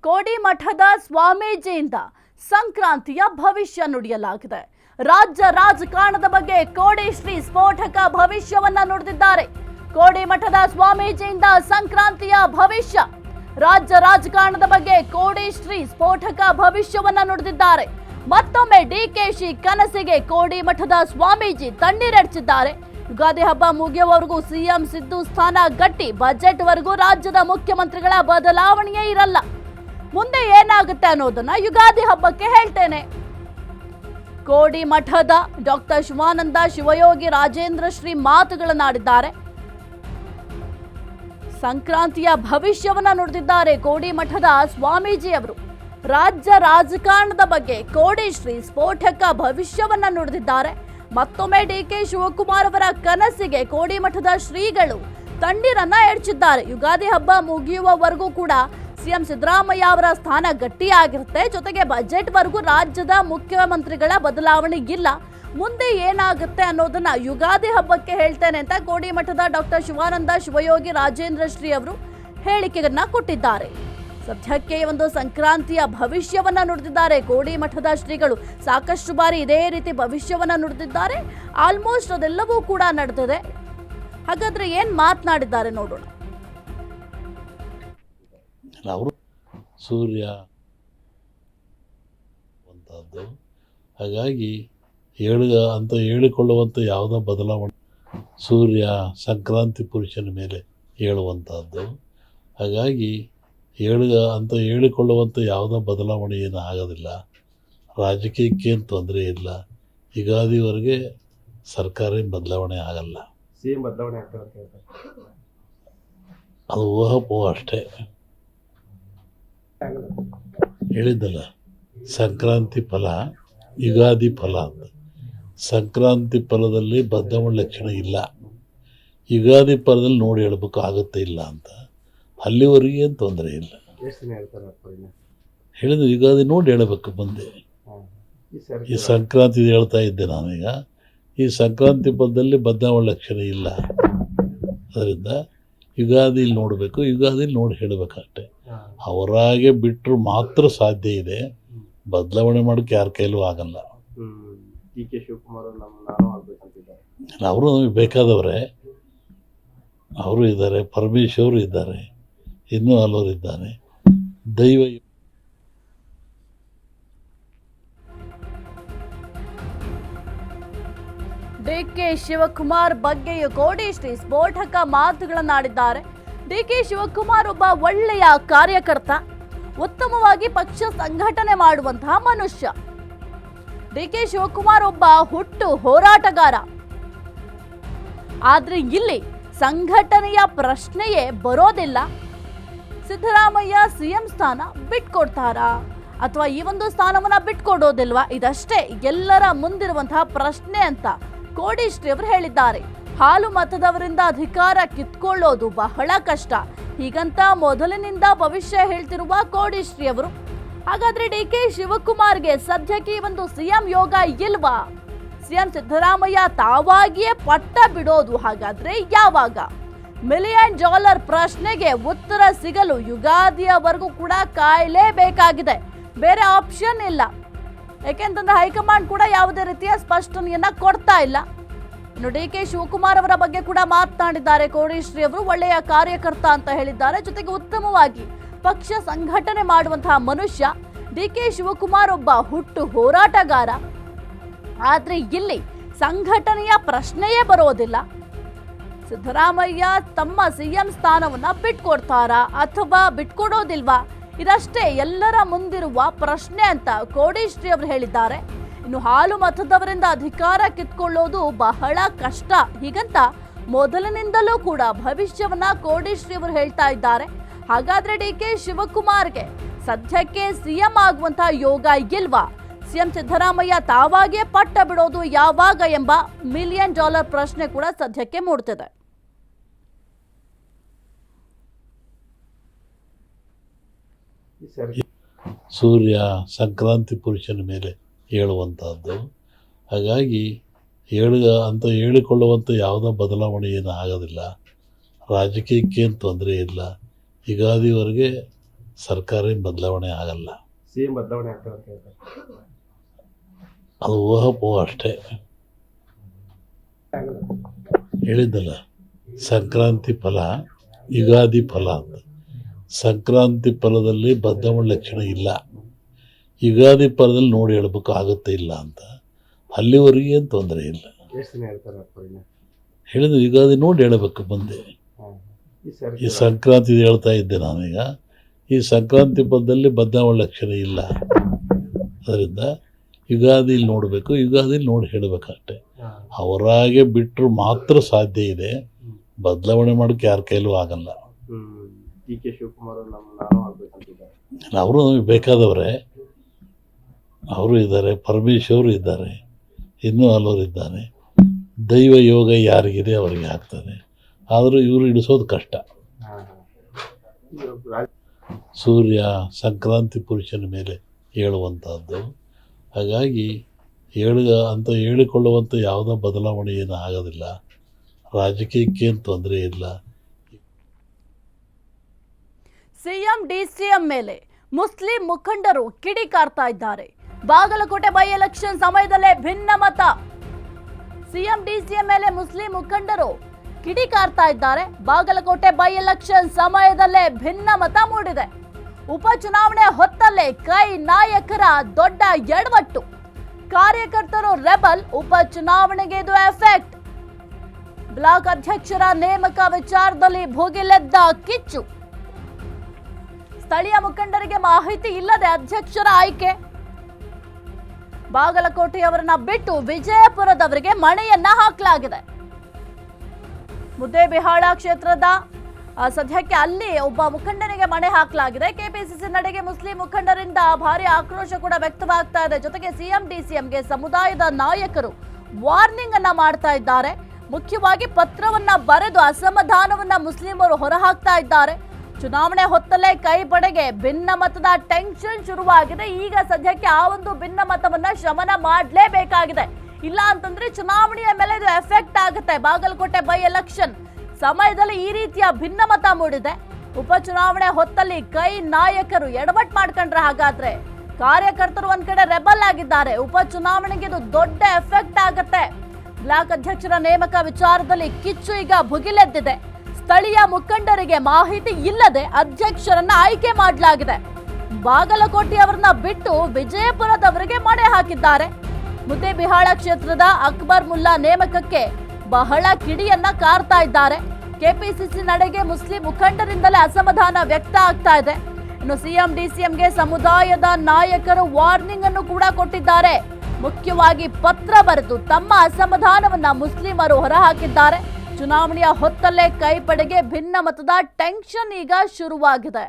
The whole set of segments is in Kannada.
ಕೋಡಿಮಠದ ಸ್ವಾಮೀಜಿಯಿಂದ ಸಂಕ್ರಾಂತಿಯ ಭವಿಷ್ಯ ನುಡಿಯಲಾಗಿದೆ. ರಾಜ್ಯ ರಾಜಕಾರಣದ ಬಗ್ಗೆ ಕೋಡಿಶ್ರೀ ಸ್ಫೋಟಕ ಭವಿಷ್ಯವನ್ನ ನುಡಿದಿದ್ದಾರೆ. ಕೋಡಿಮಠದ ಸ್ವಾಮೀಜಿಯಿಂದ ಸಂಕ್ರಾಂತಿಯ ಭವಿಷ್ಯ. ರಾಜ್ಯ ರಾಜಕಾರಣದ ಬಗ್ಗೆ ಕೋಡಿಶ್ರೀ ಸ್ಫೋಟಕ ಭವಿಷ್ಯವನ್ನ ನುಡಿದಿದ್ದಾರೆ. ಮತ್ತೊಮ್ಮೆ ಡಿಕೆಶಿ ಕನಸಿಗೆ ಕೋಡಿಮಠದ ಸ್ವಾಮೀಜಿ ತಣ್ಣೀರೆರಚಿದ್ದಾರೆ. ಯುಗಾದಿ ಹಬ್ಬ ಮುಗಿಯುವವರೆಗೂ ಸಿಎಂ ಸಿದ್ದು ಸ್ಥಾನ ಗಟ್ಟಿ. ಬಜೆಟ್ ವರೆಗೂ ರಾಜ್ಯದ ಮುಖ್ಯಮಂತ್ರಿಗಳ ಬದಲಾವಣೆಯೇ ಇರಲ್ಲ. ಮುಂದೆ ಏನಾಗುತ್ತೆ ಅನ್ನೋದನ್ನ ಯುಗಾದಿ ಹಬ್ಬಕ್ಕೆ ಹೇಳ್ತೇನೆ. ಕೋಡಿಮಠದ ಡಾಕ್ಟರ್ ಶಿವಾನಂದ ಶಿವಯೋಗಿ ರಾಜೇಂದ್ರ ಶ್ರೀ ಮಾತುಗಳನ್ನಾಡಿದ್ದಾರೆ. ಸಂಕ್ರಾಂತಿಯ ಭವಿಷ್ಯವನ್ನ ನುಡಿದಿದ್ದಾರೆ ಕೋಡಿಮಠದ ಸ್ವಾಮೀಜಿಯವರು. ರಾಜ್ಯ ರಾಜಕಾರಣದ ಬಗ್ಗೆ ಕೋಡಿಶ್ರೀ ಸ್ಫೋಟಕ ಭವಿಷ್ಯವನ್ನ ನುಡಿದಿದ್ದಾರೆ. ಮತ್ತೊಮ್ಮೆ ಡಿಕೆ ಶಿವಕುಮಾರ್ ಅವರ ಕನಸಿಗೆ ಕೋಡಿಮಠದ ಶ್ರೀಗಳು ತಣ್ಣೀರನ್ನ ಎರಚಿದ್ದಾರೆ. ಯುಗಾದಿ ಹಬ್ಬ ಮುಗಿಯುವವರೆಗೂ ಕೂಡ ಸಿಎಂ ಸಿದ್ದರಾಮಯ್ಯ ಅವರ ಸ್ಥಾನ ಗಟ್ಟಿಯಾಗಿರುತ್ತೆ. ಜೊತೆಗೆ ಬಜೆಟ್ ವರೆಗೂ ರಾಜ್ಯದ ಮುಖ್ಯಮಂತ್ರಿಗಳ ಬದಲಾವಣೆ ಇಲ್ಲ. ಮುಂದೆ ಏನಾಗುತ್ತೆ ಅನ್ನೋದನ್ನ ಯುಗಾದಿ ಹಬ್ಬಕ್ಕೆ ಹೇಳ್ತೇನೆ ಅಂತ ಕೋಡಿಮಠದ ಡಾಕ್ಟರ್ ಶಿವಾನಂದ ಶಿವಯೋಗಿ ರಾಜೇಂದ್ರ ಶ್ರೀ ಅವರು ಹೇಳಿಕೆಯನ್ನ ಕೊಟ್ಟಿದ್ದಾರೆ. ಸದ್ಯಕ್ಕೆ ಒಂದು ಸಂಕ್ರಾಂತಿಯ ಭವಿಷ್ಯವನ್ನ ನುಡಿದಿದ್ದಾರೆ ಕೋಡಿಮಠದ ಶ್ರೀಗಳು. ಸಾಕಷ್ಟು ಬಾರಿ ಇದೇ ರೀತಿ ಭವಿಷ್ಯವನ್ನ ನುಡಿದಿದ್ದಾರೆ. ಆಲ್ಮೋಸ್ಟ್ ಅದೆಲ್ಲವೂ ಕೂಡ ನಡೆದಿದೆ. ಹಾಗಾದ್ರೆ ಏನ್ ಮಾತನಾಡಿದ್ದಾರೆ ನೋಡೋಣ. ಅವರು ಸೂರ್ಯ ಅಂತದ್ದು, ಹಾಗಾಗಿ ಹೇಳಿಕೊಳ್ಳುವಂಥ ಯಾವುದೋ ಬದಲಾವಣೆ ಸೂರ್ಯ ಸಂಕ್ರಾಂತಿ ಪುರುಷನ ಮೇಲೆ ಹೇಳುವಂಥದ್ದು. ಹಾಗಾಗಿ ಹೇಳಿಕೊಳ್ಳುವಂಥ ಯಾವುದೋ ಬದಲಾವಣೆ ಏನು ಆಗೋದಿಲ್ಲ. ರಾಜಕೀಯಕ್ಕೆ ಏನು ತೊಂದರೆ ಇಲ್ಲ. ಯುಗಾದಿವರೆಗೆ ಸರ್ಕಾರ ಬದಲಾವಣೆ ಆಗಲ್ಲ. ಸಿಎಂ ಬದಲಾವಣೆ ಆಗ್ತದೆ ಅದು ಊಹಾಪೋಹ ಅಷ್ಟೇ. ಹೇಳಿದ್ದಲ್ಲ, ಸಂಕ್ರಾಂತಿ ಫಲ ಯುಗಾದಿ ಫಲ ಅಂತ. ಸಂಕ್ರಾಂತಿ ಫಲದಲ್ಲಿ ಬದಲಾವಣೆ ಲಕ್ಷಣ ಇಲ್ಲ. ಯುಗಾದಿ ಫಲದಲ್ಲಿ ನೋಡಿ ಹೇಳ್ಬೇಕು ಆಗುತ್ತೆ ಇಲ್ಲ ಅಂತ. ಅಲ್ಲಿವರೆಗೆ ಏನು ತೊಂದರೆ ಇಲ್ಲ. ಹೇಳಿದ್ರು ಯುಗಾದಿ ನೋಡಿ ಹೇಳಬೇಕು ಬಂದೆ. ಈ ಸಂಕ್ರಾಂತಿ ಹೇಳ್ತಾ ಇದ್ದೆ ನಾನೀಗ. ಈ ಸಂಕ್ರಾಂತಿ ಫಲದಲ್ಲಿ ಬದಲಾವಣೆ ಲಕ್ಷಣ ಇಲ್ಲ. ಅದರಿಂದ ಯುಗಾದಿಲಿ ನೋಡಬೇಕು, ಯುಗಾದಿಲಿ ನೋಡಿ ಹೇಳಬೇಕಷ್ಟೆ. ಅವರಾಗೆ ಬಿಟ್ಟರು ಮಾತ್ರ ಸಾಧ್ಯ ಇದೆ. ಬದಲಾವಣೆ ಮಾಡೋಕ್ಕೆ ಯಾರ ಕೈಲೂ ಆಗಲ್ಲ. ಡಿಕೆ ಶಿವಕುಮಾರ್ ಅವರು ನಮಗೆ ಬೇಕಾದವರೇ. ಅವರು ಇದ್ದಾರೆ, ಪರಮೇಶ್ವರು ಇದ್ದಾರೆ, ಇನ್ನೂ ಹಲವರು ಇದ್ದಾರೆ. ದೈವ ಡಿಕೆ ಶಿವಕುಮಾರ್ ಬಗ್ಗೆಯೂ ಕೋಡಿಶ್ರೀ ಸ್ಫೋಟಕ ಮಾತುಗಳನ್ನಾಡಿದ್ದಾರೆ. ಡಿಕೆ ಶಿವಕುಮಾರ್ ಒಬ್ಬ ಒಳ್ಳೆಯ ಕಾರ್ಯಕರ್ತ, ಉತ್ತಮವಾಗಿ ಪಕ್ಷ ಸಂಘಟನೆ ಮಾಡುವಂತಹ ಮನುಷ್ಯ. ಡಿಕೆ ಶಿವಕುಮಾರ್ ಒಬ್ಬ ಹುಟ್ಟು ಹೋರಾಟಗಾರ. ಆದ್ರೆ ಇಲ್ಲಿ ಸಂಘಟನೆಯ ಪ್ರಶ್ನೆಯೇ ಬರೋದಿಲ್ಲ. ಸಿದ್ದರಾಮಯ್ಯ ಸಿಎಂ ಸ್ಥಾನ ಬಿಟ್ಕೊಡ್ತಾರಾ ಅಥವಾ ಈ ಒಂದು ಸ್ಥಾನವನ್ನ ಬಿಟ್ಕೊಡೋದಿಲ್ವಾ? ಇದಷ್ಟೇ ಎಲ್ಲರ ಮುಂದಿರುವಂತಹ ಪ್ರಶ್ನೆ ಅಂತ ಕೋಡಿಶ್ರೀ ಅವರು ಹೇಳಿದ್ದಾರೆ. ಹಾಲು ಮತದವರಿಂದ ಅಧಿಕಾರ ಕಿತ್ಕೊಳ್ಳೋದು ಬಹಳ ಕಷ್ಟ, ಹೀಗಂತ ಮೊದಲಿನಿಂದ ಭವಿಷ್ಯ ಹೇಳ್ತಿರುವ ಕೋಡಿಶ್ರೀ ಅವರು. ಹಾಗಾದ್ರೆ ಡಿಕೆ ಶಿವಕುಮಾರ್ಗೆ ಸದ್ಯಕ್ಕೆ ಒಂದು ಸಿಎಂ ಯೋಗ ಇಲ್ವಾ? ಸಿಎಂ ಸಿದ್ದರಾಮಯ್ಯ ತಾವಾಗಿಯೇ ಪಟ್ಟ ಬಿಡೋದು ಹಾಗಾದ್ರೆ ಯಾವಾಗ? $1 ಮಿಲಿಯನ್ ಪ್ರಶ್ನೆಗೆ ಉತ್ತರ ಸಿಗಲು ಯುಗಾದಿಯವರೆಗೂ ಕೂಡ ಕಾಯಲೇಬೇಕಾಗಿದೆ. ಬೇರೆ ಆಪ್ಷನ್ ಇಲ್ಲ. ಯಾಕೆಂತಂದ್ರೆ ಹೈಕಮಾಂಡ್ ಕೂಡ ಯಾವುದೇ ರೀತಿಯ ಸ್ಪಷ್ಟನೆಯನ್ನ ಕೊಡ್ತಾ ಇಲ್ಲ. ಇನ್ನು ಡಿಕೆ ಶಿವಕುಮಾರ್ ಅವರ ಬಗ್ಗೆ ಕೂಡ ಮಾತನಾಡಿದ್ದಾರೆ ಕೋಡಿಶ್ರೀ ಅವರು. ಒಳ್ಳೆಯ ಕಾರ್ಯಕರ್ತ ಅಂತ ಹೇಳಿದ್ದಾರೆ. ಜೊತೆಗೆ ಉತ್ತಮವಾಗಿ ಪಕ್ಷ ಸಂಘಟನೆ ಮಾಡುವಂತಹ ಮನುಷ್ಯ. ಡಿಕೆ ಶಿವಕುಮಾರ್ ಒಬ್ಬ ಹುಟ್ಟು ಹೋರಾಟಗಾರ. ಆದ್ರೆ ಇಲ್ಲಿ ಸಂಘಟನೆಯ ಪ್ರಶ್ನೆಯೇ ಬರೋದಿಲ್ಲ. ಸಿದ್ದರಾಮಯ್ಯ ತಮ್ಮ ಸಿಎಂ ಸ್ಥಾನವನ್ನ ಬಿಟ್ಕೊಡ್ತಾರಾ ಅಥವಾ ಬಿಟ್ಕೊಡೋದಿಲ್ವಾ? ಇದಷ್ಟೇ ಎಲ್ಲರ ಮುಂದಿರುವ ಪ್ರಶ್ನೆ ಅಂತ ಕೋಡಿಶ್ರೀ ಅವರು ಹೇಳಿದ್ದಾರೆ. ಇನ್ನು ಹಾಲು ಮತದವರಿಂದ ಅಧಿಕಾರ ಕಿತ್ಕೊಳ್ಳೋದು ಬಹಳ ಕಷ್ಟ, ಹೀಗಂತ ಮೊದಲಿನಿಂದಲೂ ಕೂಡ ಭವಿಷ್ಯವನ್ನ ಕೋಡಿಶ್ರೀ ಅವರು ಹೇಳ್ತಾ ಇದ್ದಾರೆ. ಹಾಗಾದ್ರೆ ಡಿಕೆ ಶಿವಕುಮಾರ್ಗೆ ಸದ್ಯಕ್ಕೆ ಸಿಎಂ ಆಗುವಂತಹ ಯೋಗ ಇಲ್ವಾ? ಸಿಎಂ ಸಿದ್ದರಾಮಯ್ಯ ತಾವಾಗೇ ಪಟ್ಟ ಬಿಡೋದು ಯಾವಾಗ ಎಂಬ $1 ಮಿಲಿಯನ್ ಪ್ರಶ್ನೆ ಕೂಡ ಸದ್ಯಕ್ಕೆ ಮೂಡ್ತಿದೆ. ಸೂರ್ಯ ಸಂಕ್ರಾಂತಿ ಪುರುಷನ ಮೇಲೆ ಹೇಳುವಂಥದ್ದು. ಹಾಗಾಗಿ ಹೇಳಿಕೊಳ್ಳುವಂಥ ಯಾವುದೋ ಬದಲಾವಣೆ ಏನು ಆಗೋದಿಲ್ಲ. ರಾಜಕೀಯಕ್ಕೆ ಏನು ತೊಂದರೆ ಇಲ್ಲ. ಯುಗಾದಿವರೆಗೆ ಸರ್ಕಾರ ಬದಲಾವಣೆ ಆಗಲ್ಲ. ಸಿಎಂ ಬದಲಾವಣೆ ಆಗ್ತದೆ ಅಂತ ಹೇಳ್ತಾರೆ. ಅದು ಊಹಾಪೋಹ ಅಷ್ಟೇ. ಹೇಳಿದ್ದಲ್ಲ, ಸಂಕ್ರಾಂತಿ ಫಲ ಯುಗಾದಿ ಫಲ ಅಂತ. ಸಂಕ್ರಾಂತಿ ಫಲದಲ್ಲಿ ಬದಲಾವಣೆ ಲಕ್ಷಣ ಇಲ್ಲ. ಯುಗಾದಿ ಫಲದಲ್ಲಿ ನೋಡಿ ಹೇಳ್ಬೇಕು ಆಗುತ್ತೆ ಇಲ್ಲ ಅಂತ. ಅಲ್ಲಿವರೆಗೆ ಏನು ತೊಂದರೆ ಇಲ್ಲ. ಎಷ್ಟು ದಿನ ಹೇಳ್ತಾರೆ ಹೇಳಿದ್ರು ಯುಗಾದಿ ನೋಡಿ ಹೇಳಬೇಕು ಬಂದೆ. ಈ ಸಂಕ್ರಾಂತಿ ಹೇಳ್ತಾ ಇದ್ದೆ ನಾನೀಗ. ಈ ಸಂಕ್ರಾಂತಿ ಫಲದಲ್ಲಿ ಬದಲಾವಣೆ ಲಕ್ಷಣ ಇಲ್ಲ. ಅದರಿಂದ ಯುಗಾದಿಲಿ ನೋಡಬೇಕು, ಯುಗಾದಿಲಿ ನೋಡಿ ಹೇಳಬೇಕಷ್ಟೆ. ಅವರಾಗೆ ಬಿಟ್ಟರು ಮಾತ್ರ ಸಾಧ್ಯ ಇದೆ. ಬದಲಾವಣೆ ಮಾಡೋಕ್ಕೆ ಯಾರ ಕೈಲೂ ಆಗಲ್ಲ. ಡಿ ಕೆ ಶಿವಕುಮಾರ್ ನಾನು ಆಗ್ಬೇಕಂತಿದ್ದಾರೆ. ಅವರು ನಮಗೆ ಬೇಕಾದವರೇ. ಅವರು ಇದ್ದಾರೆ, ಪರಮೇಶ್ವರು ಇದ್ದಾರೆ, ಇನ್ನೂ ಹಲವರು ಇದ್ದಾರೆ. ದೈವ ಯೋಗ ಯಾರಿಗಿದೆ ಅವರಿಗೆ ಆಗ್ತದೆ. ಆದರೂ ಇವರು ಇಡಿಸೋದು ಕಷ್ಟ. ಸೂರ್ಯ ಸಂಕ್ರಾಂತಿ ಪುರುಷನ ಮೇಲೆ ಹೇಳುವಂಥದ್ದು. ಹಾಗಾಗಿ ಹೇಳಿಕೊಳ್ಳುವಂಥ ಯಾವುದೋ ಬದಲಾವಣೆ ಏನು ಆಗೋದಿಲ್ಲ. ರಾಜಕೀಯಕ್ಕೇನು ತೊಂದರೆ ಇಲ್ಲ. ಸಿಎಂ ಡಿಸಿಎಂ ಮೇಲೆ ಮುಸ್ಲಿಂ ಮುಖಂಡರು ಕಿಡಿಕಾರ್ತಾ ಇದ್ದಾರೆ. ಬಾಗಲಕೋಟೆ ಬೈ ಎಲೆಕ್ಷನ್ ಸಮಯದಲ್ಲೇ ಭಿನ್ನ ಮತ. ಸಿಎಂ ಡಿಸಿಎಂ ಮೇಲೆ ಮುಸ್ಲಿಂ ಮುಖಂಡರು ಕಿಡಿಕಾರ್ತಾ ಇದ್ದಾರೆ. ಬಾಗಲಕೋಟೆ ಬೈ ಎಲೆಕ್ಷನ್ ಸಮಯದಲ್ಲೇ ಭಿನ್ನ ಮತ ಮೂಡಿದೆ. ಉಪಚುನಾವಣೆ ಹೊತ್ತಲ್ಲೇ ಕೈ ನಾಯಕರ ದೊಡ್ಡ ಎಡವಟ್ಟು. ಕಾರ್ಯಕರ್ತರು ರೆಬಲ್. ಉಪಚುನಾವಣೆಗೆ ಇದು ಎಫೆಕ್ಟ್. ಬ್ಲಾಕ್ ಅಧ್ಯಕ್ಷರ ನೇಮಕ ವಿಚಾರದಲ್ಲಿ ಭುಗಿಲೆದ್ದ ಕಿಚ್ಚು. ಸ್ಥಳೀಯ ಮುಖಂಡರಿಗೆ ಮಾಹಿತಿ ಇಲ್ಲದೆ ಅಧ್ಯಕ್ಷರ ಆಯ್ಕೆ. ಬಾಗಲಕೋಟೆಯವರನ್ನ ಬಿಟ್ಟು ವಿಜಯಪುರದವರಿಗೆ ಮಣೆಯನ್ನ ಹಾಕಲಾಗಿದೆ. ಮುದ್ದೇಬಿಹಾಳ ಕ್ಷೇತ್ರದ ಸದ್ಯಕ್ಕೆ ಅಲ್ಲಿ ಒಬ್ಬ ಮುಖಂಡನಿಗೆ ಮಣೆ ಹಾಕಲಾಗಿದೆ. ಕೆಪಿಸಿಸಿ ನಡೆಗೆ ಮುಸ್ಲಿಂ ಮುಖಂಡರಿಂದ ಭಾರಿ ಆಕ್ರೋಶ ಕೂಡ ವ್ಯಕ್ತವಾಗ್ತಾ ಇದೆ. ಜೊತೆಗೆ ಸಿಎಂ ಡಿಸಿಎಂಗೆ ಸಮುದಾಯದ ನಾಯಕರು ವಾರ್ನಿಂಗ್ ಅನ್ನ ಮಾಡ್ತಾ ಇದ್ದಾರೆ. ಮುಖ್ಯವಾಗಿ ಪತ್ರವನ್ನ ಬರೆದು ಅಸಮಾಧಾನವನ್ನ ಮುಸ್ಲಿಮರು ಹೊರಹಾಕ್ತಾ ಇದ್ದಾರೆ. ಚುನಾವಣೆ ಹೊತ್ತಲ್ಲೇ ಕೈ ಪಡೆಗೆ ಭಿನ್ನ ಮತದ ಟೆನ್ಷನ್ ಶುರುವಾಗಿದೆ. ಈಗ ಸದ್ಯಕ್ಕೆ ಆ ಒಂದು ಭಿನ್ನ ಮತವನ್ನ ಶಮನ ಮಾಡಲೇಬೇಕಾಗಿದೆ. ಇಲ್ಲ ಅಂತಂದ್ರೆ ಚುನಾವಣೆಯ ಮೇಲೆ ಇದು ಎಫೆಕ್ಟ್ ಆಗುತ್ತೆ. ಬಾಗಲಕೋಟೆ ಬೈ ಎಲೆಕ್ಷನ್ ಸಮಯದಲ್ಲಿ ಈ ರೀತಿಯ ಭಿನ್ನ ಮತ ಮೂಡಿದೆ. ಉಪಚುನಾವಣೆ ಹೊತ್ತಲ್ಲಿ ಕೈ ನಾಯಕರು ಎಡವಟ್ ಮಾಡ್ಕೊಂಡ್ರೆ ಹಾಗಾದ್ರೆ ಕಾರ್ಯಕರ್ತರು ಒಂದ್ ಕಡೆ ರೆಬಲ್ ಆಗಿದ್ದಾರೆ. ಉಪಚುನಾವಣೆಗೆ ಇದು ದೊಡ್ಡ ಎಫೆಕ್ಟ್ ಆಗುತ್ತೆ. ಬ್ಲಾಕ್ ಅಧ್ಯಕ್ಷರ ನೇಮಕ ವಿಚಾರದಲ್ಲಿ ಕಿಚ್ಚು ಈಗ ಭುಗಿಲೆದ್ದಿದೆ. ಸ್ಥಳೀಯ ಮುಖಂಡರಿಗೆ ಮಾಹಿತಿ ಇಲ್ಲದೆ ಅಧ್ಯಕ್ಷರನ್ನ ಆಯ್ಕೆ ಮಾಡಲಾಗಿದೆ. ಬಾಗಲಕೋಟೆಯವರನ್ನ ಬಿಟ್ಟು ವಿಜಯಪುರದವರಿಗೆ ಮಣೆ ಹಾಕಿದ್ದಾರೆ. ಮುದ್ದೇಬಿಹಾಳ ಕ್ಷೇತ್ರದ ಅಕ್ಬರ್ ಮುಲ್ಲಾ ನೇಮಕಕ್ಕೆ ಬಹಳ ಕಿಡಿಯನ್ನ ಕಾರ್ತಾ ಇದ್ದಾರೆ. ಕೆಪಿಸಿಸಿ ನಡೆಗೆ ಮುಸ್ಲಿಂ ಮುಖಂಡರಿಂದಲೇ ಅಸಮಾಧಾನ ವ್ಯಕ್ತ ಆಗ್ತಾ ಇದೆ. ಇನ್ನು ಸಿಎಂ ಡಿಸಿಎಂಗೆ ಸಮುದಾಯದ ನಾಯಕರು ವಾರ್ನಿಂಗ್ ಅನ್ನು ಕೂಡ ಕೊಟ್ಟಿದ್ದಾರೆ. ಮುಖ್ಯವಾಗಿ ಪತ್ರ ಬರೆದು ತಮ್ಮ ಅಸಮಾಧಾನವನ್ನ ಮುಸ್ಲಿಮರು ಹೊರಹಾಕಿದ್ದಾರೆ. ಚುನಾವಣೆಯ ಹೊತ್ತಲ್ಲೇ ಕೈಪಡೆಗೆ ಭಿನ್ನ ಮತದ ಟೆನ್ಷನ್ ಈಗ ಶುರುವಾಗಿದೆ.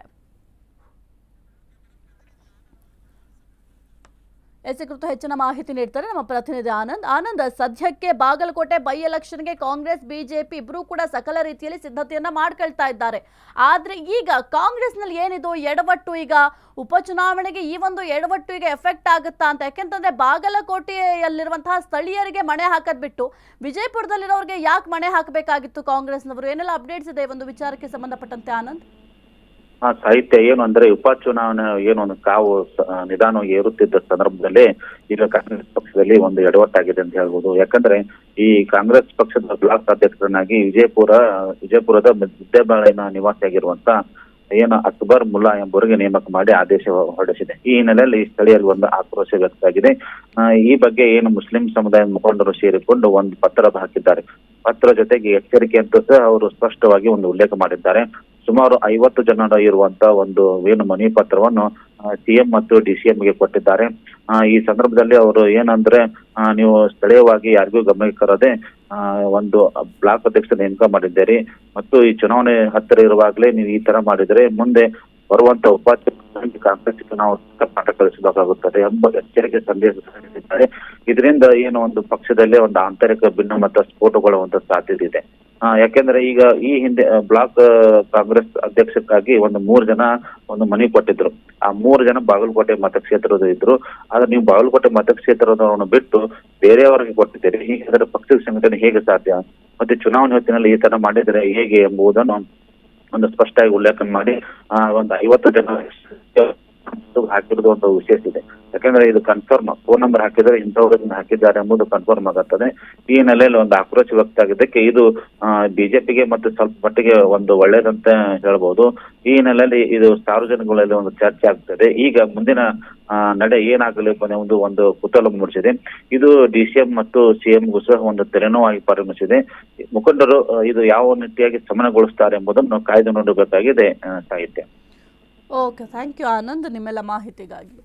ಕುರಿತು ಹೆಚ್ಚಿನ ಮಾಹಿತಿ ನೀಡ್ತಾರೆ ನಮ್ಮ ಪ್ರತಿನಿಧಿ ಆನಂದ್. ಸದ್ಯಕ್ಕೆ ಬಾಗಲಕೋಟೆ ಬೈ ಎಲೆಕ್ಷನ್ಗೆ ಕಾಂಗ್ರೆಸ್ ಬಿಜೆಪಿ ಇಬ್ರು ಕೂಡ ಸಕಲ ರೀತಿಯಲ್ಲಿ ಸಿದ್ಧತೆಯನ್ನ ಮಾಡ್ಕೊಳ್ತಾ ಇದ್ದಾರೆ. ಆದ್ರೆ ಈಗ ಕಾಂಗ್ರೆಸ್ ನಲ್ಲಿ ಏನಿದು ಎಡವಟ್ಟು, ಈಗ ಉಪಚುನಾವಣೆಗೆ ಈ ಒಂದು ಎಡವಟ್ಟು ಈಗ ಎಫೆಕ್ಟ್ ಆಗುತ್ತಾ ಅಂತ? ಯಾಕೆಂತಂದ್ರೆ ಬಾಗಲಕೋಟೆಯಲ್ಲಿರುವಂತಹ ಸ್ಥಳೀಯರಿಗೆ ಮಣೆ ಹಾಕದ್ ಬಿಟ್ಟು ವಿಜಯಪುರದಲ್ಲಿರೋರಿಗೆ ಯಾಕೆ ಮಣೆ ಹಾಕಬೇಕಾಗಿತ್ತು ಕಾಂಗ್ರೆಸ್ನವರು? ಏನೆಲ್ಲ ಅಪ್ಡೇಟ್ಸ್ ಇದೆ ಒಂದು ವಿಚಾರಕ್ಕೆ ಸಂಬಂಧಪಟ್ಟಂತೆ ಆನಂದ್? ಸಾಹಿತ್ಯ ಏನು ಅಂದ್ರೆ ಉಪಚುನಾವಣೆ ಏನು ಒಂದು ಕಾವು ನಿಧಾನವಾಗಿ ಏರುತ್ತಿದ್ದ ಸಂದರ್ಭದಲ್ಲಿ ಈಗ ಕಾಂಗ್ರೆಸ್ ಪಕ್ಷದಲ್ಲಿ ಒಂದು ಎಡವಟ್ಟಾಗಿದೆ ಅಂತ ಹೇಳ್ಬೋದು. ಯಾಕಂದ್ರೆ ಈ ಕಾಂಗ್ರೆಸ್ ಪಕ್ಷದ ಬ್ಲಾಕ್ ಅಧ್ಯಕ್ಷರನ್ನಾಗಿ ವಿಜಯಪುರದ ಮುದ್ದೇಬಿಹಾಳಿನ ನಿವಾಸಿಯಾಗಿರುವಂತ ಏನು ಅಕ್ಬರ್ ಮುಲ್ಲಾ ಎಂಬುವರಿಗೆ ನೇಮಕ ಮಾಡಿ ಆದೇಶ ಹೊರಡಿಸಿದೆ. ಈ ಹಿನ್ನೆಲೆಯಲ್ಲಿ ಸ್ಥಳೀಯರಿಗೆ ಒಂದು ಆಕ್ರೋಶ ವ್ಯಕ್ತವಾಗಿದೆ. ಈ ಬಗ್ಗೆ ಏನು ಮುಸ್ಲಿಂ ಸಮುದಾಯದ ಮುಖಂಡರು ಸೇರಿಕೊಂಡು ಒಂದು ಪತ್ರ ಹಾಕಿದ್ದಾರೆ. ಪತ್ರ ಜೊತೆಗೆ ಎಚ್ಚರಿಕೆ ಅಂತ ಸಹ ಅವರು ಸ್ಪಷ್ಟವಾಗಿ ಒಂದು ಉಲ್ಲೇಖ ಮಾಡಿದ್ದಾರೆ. ಸುಮಾರು 50 ಜನ ಇರುವಂತ ಒಂದು ಏನು ಮನವಿ ಪತ್ರವನ್ನು ಸಿಎಂ ಮತ್ತು ಡಿಸಿಎಂಗೆ ಕೊಟ್ಟಿದ್ದಾರೆ. ಈ ಸಂದರ್ಭದಲ್ಲಿ ಅವರು ಏನಂದ್ರೆ, ನೀವು ಸ್ಥಳೀಯವಾಗಿ ಯಾರಿಗೂ ಗಮನಕ್ಕೆ ತರದೆ ಒಂದು ಬ್ಲಾಕ್ ಅಧ್ಯಕ್ಷ ನೇಮಕ ಮಾಡಿದ್ದೀರಿ ಮತ್ತು ಈ ಚುನಾವಣೆ ಹತ್ತಿರ ಇರುವಾಗಲೇ ನೀವು ಈ ತರ ಮಾಡಿದ್ರೆ ಮುಂದೆ ಬರುವಂತ ಉಪಾಧ್ಯಕ್ಷ ಕಾಂಗ್ರೆಸ್ಗೆ ನಾವು ಪಾಠ ಕಲಿಸಬೇಕಾಗುತ್ತದೆ ಎಂಬ ಎಚ್ಚರಿಕೆ ಸಂದೇಶ ನೀಡಿದ್ದಾರೆ. ಇದರಿಂದ ಏನು ಒಂದು ಪಕ್ಷದಲ್ಲೇ ಒಂದು ಆಂತರಿಕ ಭಿನ್ನಮತ ಸ್ಫೋಟಗೊಳ್ಳುವಂತ ಸಾಧ್ಯತೆ ಇದೆ. ಯಾಕೆಂದ್ರೆ ಈಗ ಈ ಹಿಂದೆ ಬ್ಲಾಕ್ ಕಾಂಗ್ರೆಸ್ ಅಧ್ಯಕ್ಷಕ್ಕಾಗಿ ಒಂದು 3 ಜನ ಒಂದು ಮನವಿ ಕೊಟ್ಟಿದ್ರು. ಆ 3 ಜನ ಬಾಗಲಕೋಟೆ ಮತಕ್ಷೇತ್ರದ ಇದ್ರು. ಆದ್ರೆ ನೀವು ಬಾಗಲಕೋಟೆ ಮತಕ್ಷೇತ್ರದವರನ್ನು ಬಿಟ್ಟು ಬೇರೆಯವರಿಗೆ ಕೊಟ್ಟಿದ್ದೀರಿ. ಹೀಗಾದ್ರೆ ಪಕ್ಷದ ಸಂಘಟನೆ ಹೇಗೆ ಸಾಧ್ಯ? ಮತ್ತೆ ಚುನಾವಣೆ ಹೊತ್ತಿನಲ್ಲಿ ಈ ತರ ಮಾಡಿದ್ರೆ ಹೇಗೆ ಎಂಬುದನ್ನು ಒಂದು ಸ್ಪಷ್ಟವಾಗಿ ಉಲ್ಲೇಖ ಮಾಡಿ ಒಂದು 50 ಜನ ಹಾಕಿರೋದು ಒಂದು ವಿಶೇಷ ಇದೆ. ಯಾಕಂದ್ರೆ ಇದು ಕನ್ಫರ್ಮ್, ಫೋನ್ ನಂಬರ್ ಹಾಕಿದ್ರೆ ಇಂಥವ್ರನ್ನ ಹಾಕಿದ್ದಾರೆ ಎಂಬುದು ಕನ್ಫರ್ಮ್ ಆಗುತ್ತದೆ. ಈ ನೆಲೆಯಲ್ಲಿ ಒಂದು ಆಕ್ರೋಶ ವ್ಯಕ್ತ ಆಗಿದ್ದಕ್ಕೆ ಇದು ಬಿಜೆಪಿಗೆ ಮತ್ತು ಸ್ವಲ್ಪ ಮಟ್ಟಿಗೆ ಒಂದು ಒಳ್ಳೇದಂತ ಹೇಳ್ಬೋದು. ಈ ನೆಲೆಯಲ್ಲಿ ಇದು ಸಾರ್ವಜನಿಕಗಳಲ್ಲಿ ಒಂದು ಚರ್ಚೆ ಆಗ್ತದೆ. ಈಗ ಮುಂದಿನ ನಡೆ ಏನಾಗಲಿಕ್ಕೆ ಒಂದು ಕುತೂಹಲ ಮೂಡಿಸಿದೆ. ಇದು DCM ಮತ್ತು CMಗೂ ಸಹ ಒಂದು ತೆರೆನೋವಾಗಿ ಪರಿಣಮಿಸಿದೆ. ಮುಖಂಡರು ಇದು ಯಾವ ರೀತಿಯಾಗಿ ಶಮನಗೊಳಿಸ್ತಾರೆ ಎಂಬುದನ್ನು ಕಾಯ್ದು ನೋಡಬೇಕಾಗಿದೆ. ಸಾಹಿತ್ಯ. ಓಕೆ, ಥ್ಯಾಂಕ್ ಯು ಆನಂದ್ ನಿಮ್ಮೆಲ್ಲ ಮಾಹಿತಿಗಾಗಿ.